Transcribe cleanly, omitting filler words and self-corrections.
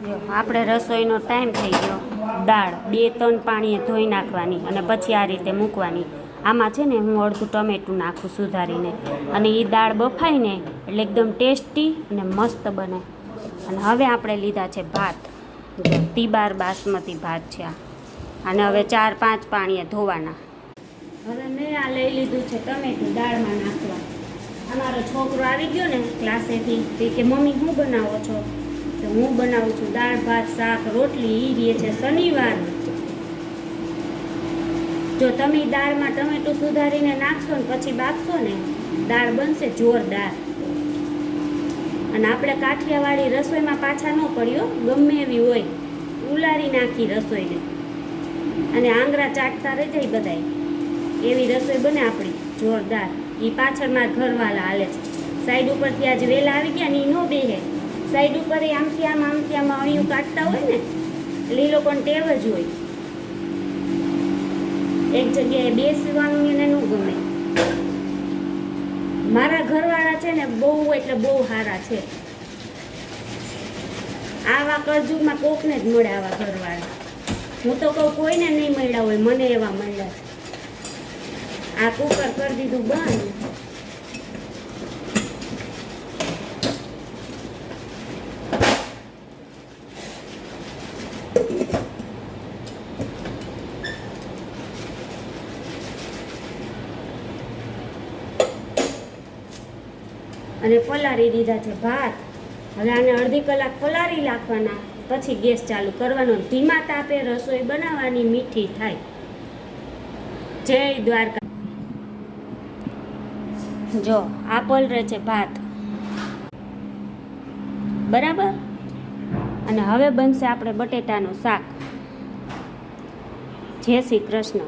જો આપણે રસોઈનો ટાઈમ થઈ ગયો. દાળ 2-3 પાણીએ ધોઈ નાખવાની અને પછી આ રીતે મૂકવાની. આમાં છે ને હું અડધું ટમેટું નાખું સુધારીને, અને એ દાળ બફાય ને એટલે એકદમ ટેસ્ટી અને મસ્ત બને. અને હવે આપણે લીધા છે ભાત. જો તીબાર બાસમતી ભાત છે આ, અને હવે 4-5 પાણીએ ધોવાના. હવે મેં આ લઈ લીધું છે ટમેટું દાળમાં નાખવા. અમારો છોકરો આવી ગયો ને ક્લાસેથી, તે કે મમ્મી શું બનાવો છો? તો હું બનાવું છું દાળ ભાત શાક રોટલી. એ રહે છે શનિવાર. જો તમે દાળમાં ટમેટું સુધારીને નાખશો ને પછી બાફશો ને, દાળ બનશે જોરદાર. અને આપણે કાઠિયાવાડી રસોઈમાં પાછા ન પડ્યો, ગમે એવી હોય ઉલારી નાખી રસોઈને, અને આંગળા ચાટતા રહી જાય બધાય. એવી રસોઈ બને આપણી જોરદાર. એ પાછળમાં ઘરવાળા હાલે છે. સાઈડ ઉપરથી આજે વેલા આવી ગયા ને એ ન બેહે. સાઈડ ઉપર એ આમથી આમ અળિયું કાઢતા હોય ને, એટલે એ લોકોને ટેવ જ હોય. એક જગ્યાએ બેસવાનું એને ન ગમે. મારા ઘરવાળા છે ને બહુ એટલે બહુ સારા છે. આવા કરજુમાં કોકને જ મળે આવા ઘરવાળા. હું તો કહું કોઈને નહીં મળ્યા હોય, મને એવા મળ્યા. આ કુકર કરી દીધું બંધ. અને પલાળી દીધા છે ભાત. હવે આને અડધી કલાક પલાળી નાખવાના, પછી ગેસ ચાલુ કરવાનો. ધીમા તાપે રસોઈ બનાવવાની, મીઠી થાય. જય દ્વારકા. જો આ પલરે છે ભાત, બરાબર. અને હવે બનશે આપણે બટેટાનું શાક. જય શ્રી કૃષ્ણ.